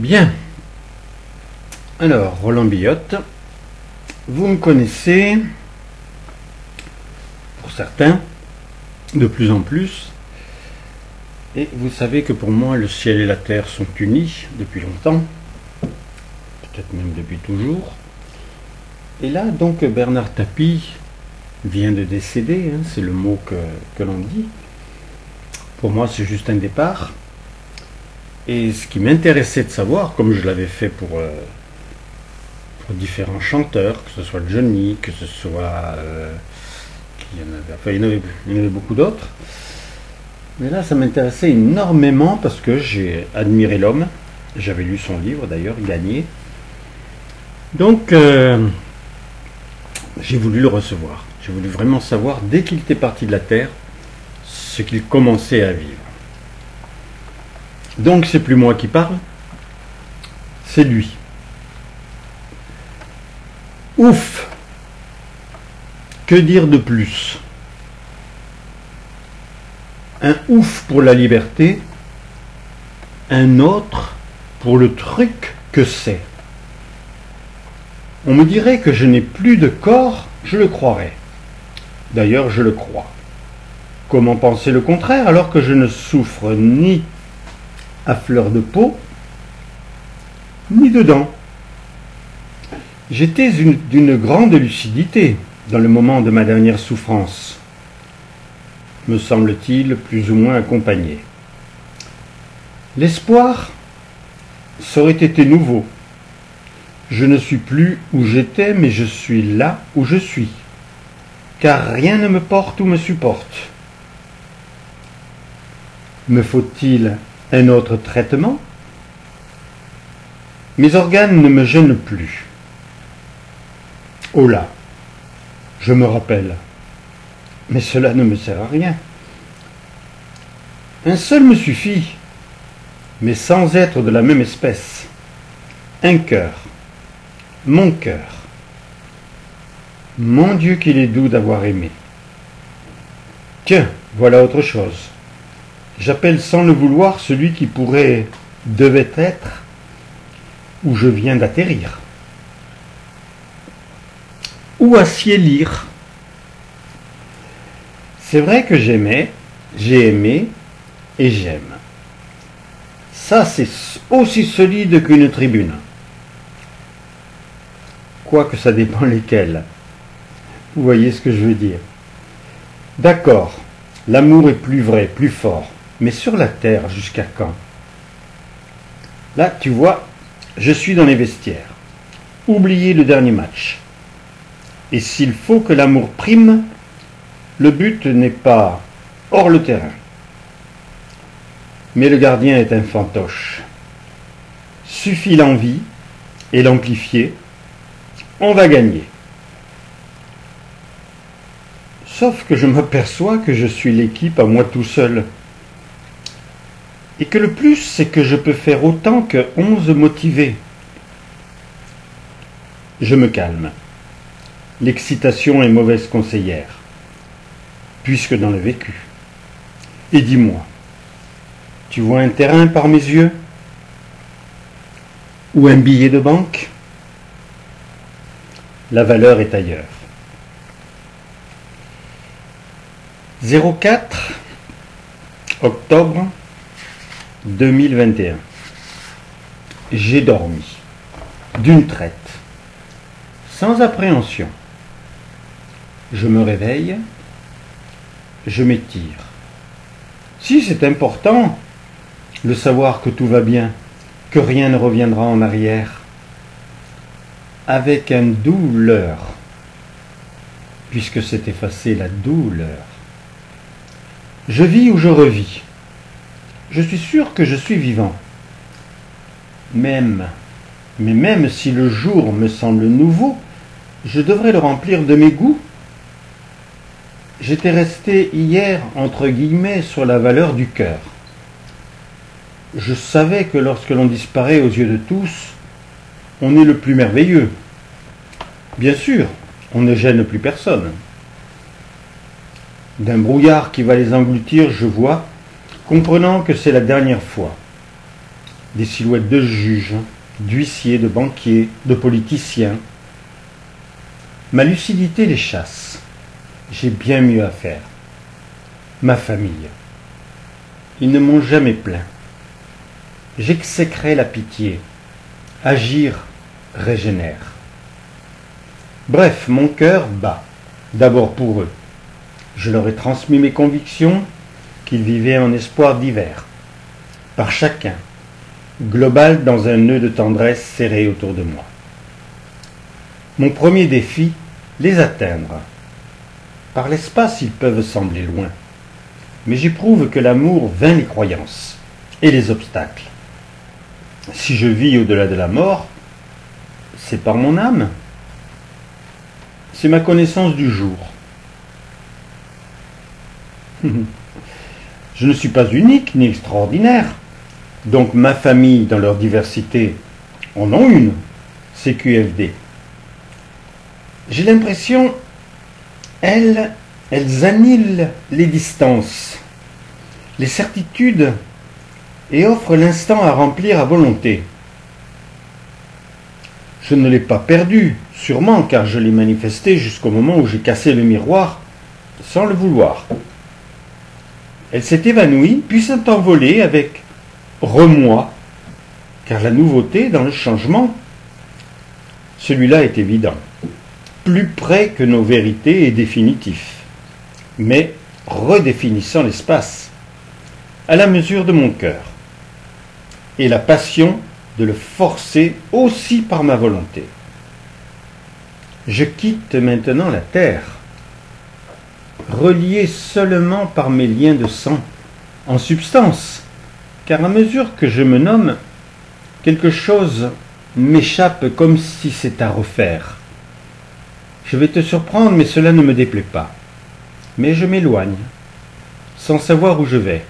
Bien. Alors, Roland Billotte, vous me connaissez, pour certains, de plus en plus, et vous savez que pour moi, le ciel et la terre sont unis depuis longtemps, peut-être même depuis toujours. Et là, donc, Bernard Tapie vient de décéder, hein, c'est le mot que l'on dit. Pour moi, c'est juste un départ. Et ce qui m'intéressait de savoir, comme je l'avais fait pour différents chanteurs, que ce soit Johnny, que ce soit... il y en avait beaucoup d'autres. Mais là, ça m'intéressait énormément parce que j'ai admiré l'homme. J'avais lu son livre d'ailleurs, Gagné. Donc, j'ai voulu le recevoir. J'ai voulu vraiment savoir, dès qu'il était parti de la Terre, ce qu'il commençait à vivre. Donc, c'est plus moi qui parle, c'est lui. Ouf! Que dire de plus? Un ouf pour la liberté, un autre pour le truc que c'est. On me dirait que je n'ai plus de corps, je le croirais. D'ailleurs, je le crois. Comment penser le contraire alors que je ne souffre ni à fleur de peau, ni dedans? J'étais d'une grande lucidité dans le moment de ma dernière souffrance, me semble-t-il plus ou moins accompagné. L'espoir, ça aurait été nouveau. Je ne suis plus où j'étais, mais je suis là où je suis, car rien ne me porte ou me supporte. Me faut-il un autre traitement? Mes organes ne me gênent plus. Oh là, je me rappelle, mais cela ne me sert à rien. Un seul me suffit, mais sans être de la même espèce. Un cœur, mon cœur. Mon Dieu qu'il est doux d'avoir aimé. Tiens, voilà autre chose. J'appelle sans le vouloir celui qui devait être, où je viens d'atterrir. Ou acier lire. C'est vrai que j'ai aimé et j'aime. Ça, c'est aussi solide qu'une tribune. Quoique ça dépend lesquels. Vous voyez ce que je veux dire. D'accord, l'amour est plus vrai, plus fort. Mais sur la terre, jusqu'à quand? Là, tu vois, je suis dans les vestiaires. Oubliez le dernier match. Et s'il faut que l'amour prime, le but n'est pas hors le terrain. Mais le gardien est un fantoche. Suffit l'envie et l'amplifier, on va gagner. Sauf que je m'aperçois que je suis l'équipe à moi tout seul. Et que le plus, c'est que je peux faire autant que 11 motivés. Je me calme. L'excitation est mauvaise conseillère, puisque dans le vécu. Et dis-moi, tu vois un terrain par mes yeux? Ou un billet de banque? La valeur est ailleurs. 04 octobre 2021. J'ai dormi, d'une traite, sans appréhension. Je me réveille, je m'étire. Si c'est important, le savoir que tout va bien, que rien ne reviendra en arrière, avec un douleur, puisque c'est effacer la douleur. Je vis ou je revis. Je suis sûr que je suis vivant. Mais même si le jour me semble nouveau, je devrais le remplir de mes goûts. J'étais resté hier, entre guillemets, sur la valeur du cœur. Je savais que lorsque l'on disparaît aux yeux de tous, on est le plus merveilleux. Bien sûr, on ne gêne plus personne. D'un brouillard qui va les engloutir, je vois, comprenant que c'est la dernière fois. des silhouettes de juges, d'huissiers, de banquiers, de politiciens. Ma lucidité les chasse. J'ai bien mieux à faire. Ma famille. Ils ne m'ont jamais plaint. J'exécrais la pitié. Agir régénère. Bref, mon cœur bat. D'abord pour eux. Je leur ai transmis mes convictions, qu'ils vivaient en espoir divers. Par chacun, global dans un nœud de tendresse serré autour de moi. Mon premier défi, les atteindre. Par l'espace, ils peuvent sembler loin, mais j'éprouve que l'amour vainc les croyances et les obstacles. Si je vis au-delà de la mort, c'est par mon âme. C'est ma connaissance du jour. Je ne suis pas unique ni extraordinaire. Donc ma famille, dans leur diversité, en ont une, CQFD. J'ai l'impression, elles annihilent les distances, les certitudes et offrent l'instant à remplir à volonté. Je ne l'ai pas perdu, sûrement, car je l'ai manifesté jusqu'au moment où j'ai cassé le miroir sans le vouloir. Elle s'est évanouie, puis s'est envolée avec remoi, car la nouveauté dans le changement, celui-là est évident, plus près que nos vérités et définitif, mais redéfinissant l'espace, à la mesure de mon cœur, et la passion de le forcer aussi par ma volonté. Je quitte maintenant la terre, relié seulement par mes liens de sang, en substance, car à mesure que je me nomme, quelque chose m'échappe comme si c'est à refaire. Je vais te surprendre, mais cela ne me déplaît pas. Mais je m'éloigne, sans savoir où je vais.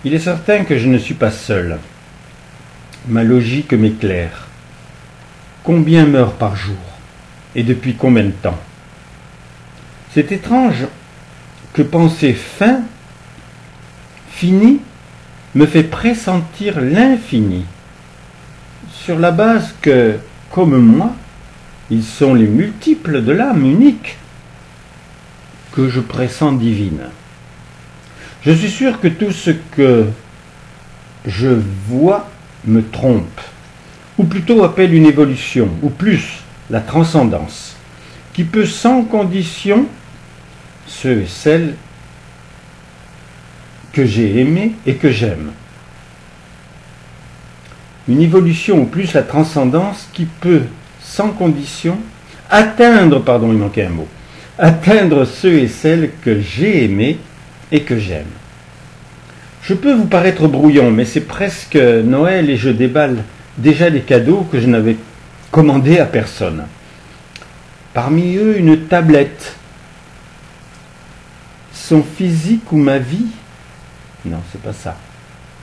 Il est certain que je ne suis pas seul. Ma logique m'éclaire. Combien meurent par jour? Et depuis combien de temps? C'est étrange que penser fin, fini, me fait pressentir l'infini, sur la base que, comme moi, ils sont les multiples de l'âme unique que je pressens divine. Je suis sûr que tout ce que je vois me trompe, ou plutôt appelle une évolution, ou plus, la transcendance, qui peut sans condition ceux et celles que j'ai aimés et que j'aime. Une évolution, ou plus la transcendance, qui peut, sans condition, atteindre ceux et celles que j'ai aimés et que j'aime. Je peux vous paraître brouillon, mais c'est presque Noël et je déballe déjà les cadeaux que je n'avais commandés à personne. Parmi eux, une tablette. Son physique ou ma vie? Non, c'est pas ça.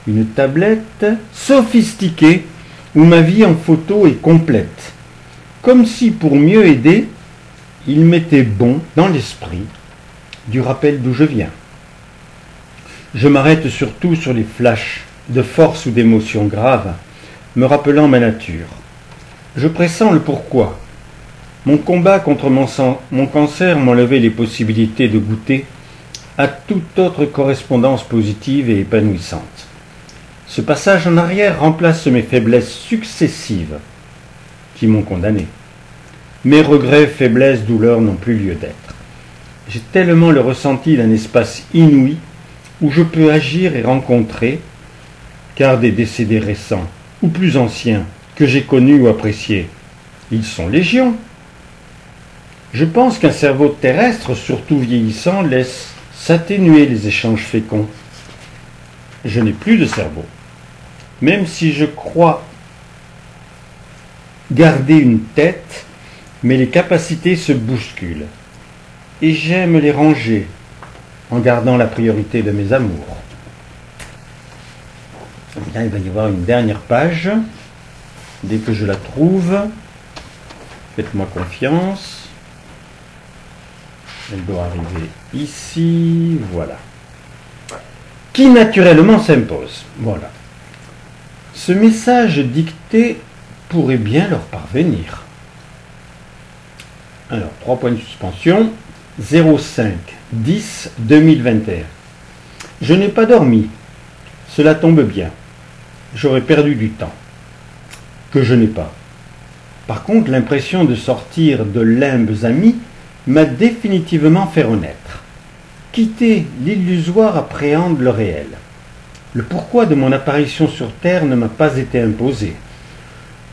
Une tablette sophistiquée où ma vie en photo est complète. Comme si, pour mieux aider, il m'était bon, dans l'esprit, du rappel d'où je viens. Je m'arrête surtout sur les flashs de force ou d'émotions graves, me rappelant ma nature. Je pressens le pourquoi. Mon combat contre mon cancer m'enlevait les possibilités de goûter à toute autre correspondance positive et épanouissante. Ce passage en arrière remplace mes faiblesses successives qui m'ont condamné. Mes regrets, faiblesses, douleurs n'ont plus lieu d'être. J'ai tellement le ressenti d'un espace inouï où je peux agir et rencontrer, car des décédés récents ou plus anciens que j'ai connus ou appréciés, ils sont légion. Je pense qu'un cerveau terrestre, surtout vieillissant, laisse s'atténuer les échanges féconds. Je n'ai plus de cerveau, même si je crois garder une tête, mais les capacités se bousculent, et j'aime les ranger en gardant la priorité de mes amours. Là, il va y avoir une dernière page. Dès que je la trouve, faites-moi confiance. Elle doit arriver ici, voilà. Qui naturellement s'impose. Voilà. Ce message dicté pourrait bien leur parvenir. Alors, 3 points de suspension. 05-10-2021. Je n'ai pas dormi. Cela tombe bien. J'aurais perdu du temps. Que je n'ai pas. Par contre, l'impression de sortir de limbes amis m'a définitivement fait renaître. Quitter l'illusoire appréhende le réel. Le pourquoi de mon apparition sur Terre ne m'a pas été imposé.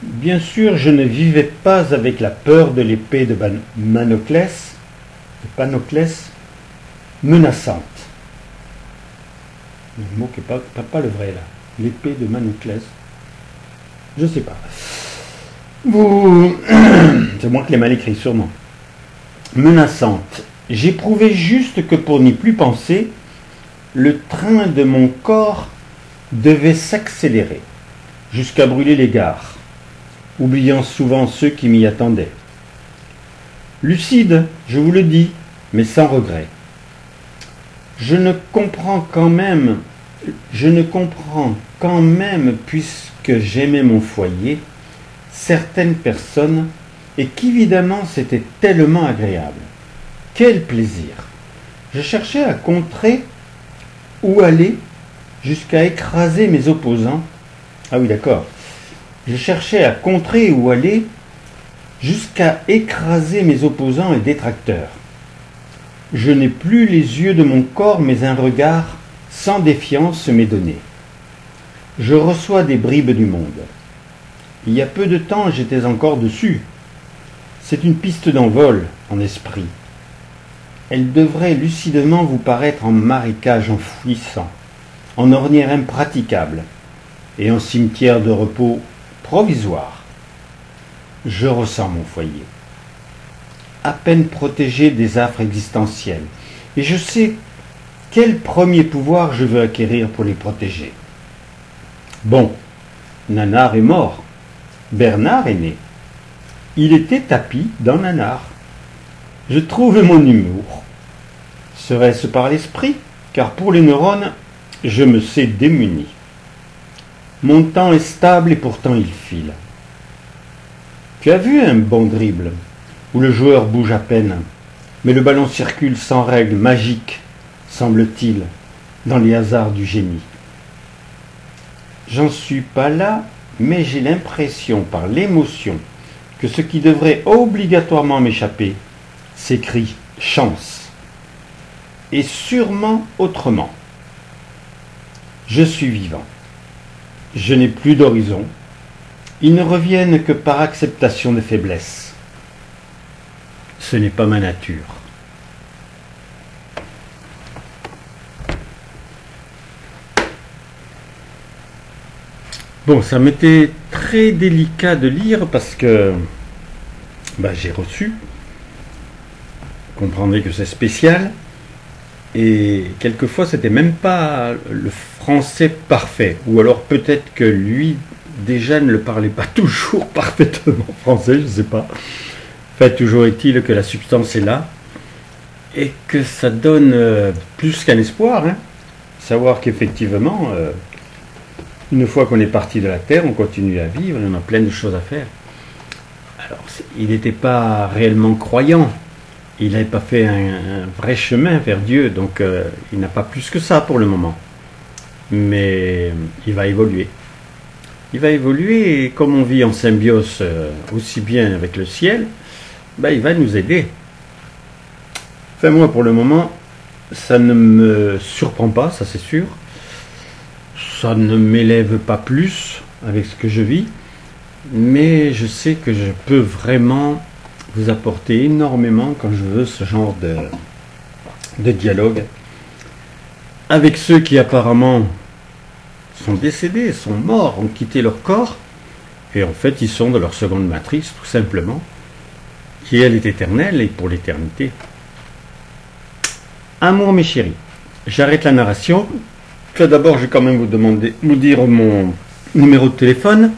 Bien sûr, je ne vivais pas avec la peur de l'épée de Panoclès, menaçante. Le mot qui n'est pas le vrai là. L'épée de Panoclès. Je ne sais pas. C'est moi qui l'ai mal écrit, sûrement. Menaçante. J'éprouvais juste que pour n'y plus penser, le train de mon corps devait s'accélérer, jusqu'à brûler les gares, oubliant souvent ceux qui m'y attendaient. Lucide, je vous le dis, mais sans regret. Je ne comprends quand même, puisque j'aimais mon foyer, certaines personnes, et qu'évidemment c'était tellement agréable. Quel plaisir! Je cherchais à contrer où aller jusqu'à écraser mes opposants. Ah oui, d'accord. Je cherchais à contrer où aller jusqu'à écraser mes opposants et détracteurs. Je n'ai plus les yeux de mon corps, mais un regard sans défiance m'est donné. Je reçois des bribes du monde. Il y a peu de temps, j'étais encore dessus. C'est une piste d'envol en esprit. Elle devrait lucidement vous paraître en marécage enfouissant, en ornière impraticable et en cimetière de repos provisoire. Je ressens mon foyer, à peine protégé des affres existentielles, et je sais quel premier pouvoir je veux acquérir pour les protéger. Bon, Nanar est mort, Bernard est né. Il était tapi dans Nanar. Je trouve mon humour. Serait-ce par l'esprit? Car pour les neurones, je me sais démuni. Mon temps est stable et pourtant il file. Tu as vu un bon dribble, où le joueur bouge à peine, mais le ballon circule sans règle magique, semble-t-il, dans les hasards du génie. J'en suis pas là, mais j'ai l'impression par l'émotion que ce qui devrait obligatoirement m'échapper s'écrit chance. Et sûrement autrement. Je suis vivant. Je n'ai plus d'horizon. Ils ne reviennent que par acceptation de faiblesse. Ce n'est pas ma nature. Bon, ça m'était très délicat de lire parce que j'ai reçu. Vous comprendrez que c'est spécial. Et quelquefois, c'était même pas le français parfait. Ou alors peut-être que lui, déjà, ne le parlait pas toujours parfaitement français, je ne sais pas. Enfin, toujours est-il que la substance est là. Et que ça donne plus qu'un espoir. Savoir qu'effectivement, une fois qu'on est parti de la Terre, on continue à vivre et on a plein de choses à faire. Alors, il n'était pas réellement croyant. Il n'avait pas fait un vrai chemin vers Dieu, donc il n'a pas plus que ça pour le moment. Mais il va évoluer. Il va évoluer et comme on vit en symbiose aussi bien avec le ciel, il va nous aider. Enfin moi pour le moment, ça ne me surprend pas, ça c'est sûr. Ça ne m'élève pas plus avec ce que je vis, mais je sais que je peux vraiment vous apporter énormément quand je veux ce genre de dialogue avec ceux qui apparemment sont décédés, sont morts, ont quitté leur corps et en fait ils sont de leur seconde matrice tout simplement qui elle est éternelle et pour l'éternité. Amour mes chéris, j'arrête la narration. Tout d'abord je vais quand même vous dire mon numéro de téléphone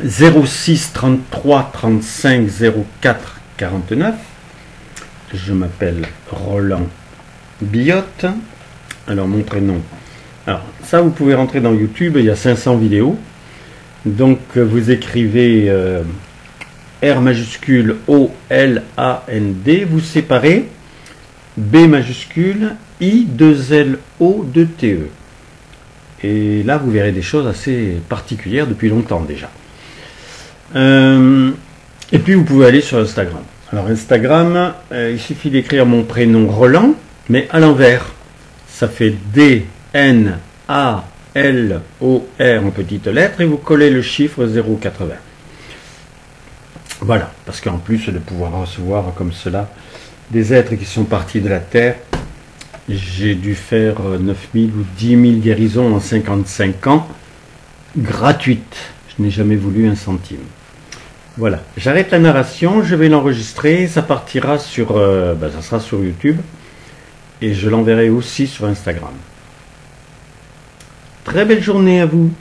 06 33 35 04 49. Je m'appelle Roland Billotte. Alors mon prénom. Alors ça vous pouvez rentrer dans YouTube, il y a 500 vidéos. Donc vous écrivez R majuscule O L A N D, vous séparez B majuscule I 2 L O 2 T E. Et là vous verrez des choses assez particulières depuis longtemps déjà. Et puis vous pouvez aller sur Instagram. Alors Instagram, il suffit d'écrire mon prénom Roland, mais à l'envers. Ça fait D N A L O R en petites lettres et vous collez le chiffre 0,80. Voilà, parce qu'en plus de pouvoir recevoir comme cela des êtres qui sont partis de la Terre, j'ai dû faire 9000 ou 10 000 guérisons en 55 ans, gratuites. Je n'ai jamais voulu un centime. Voilà, j'arrête la narration, je vais l'enregistrer, ça partira sur, ça sera sur YouTube et je l'enverrai aussi sur Instagram. Très belle journée à vous.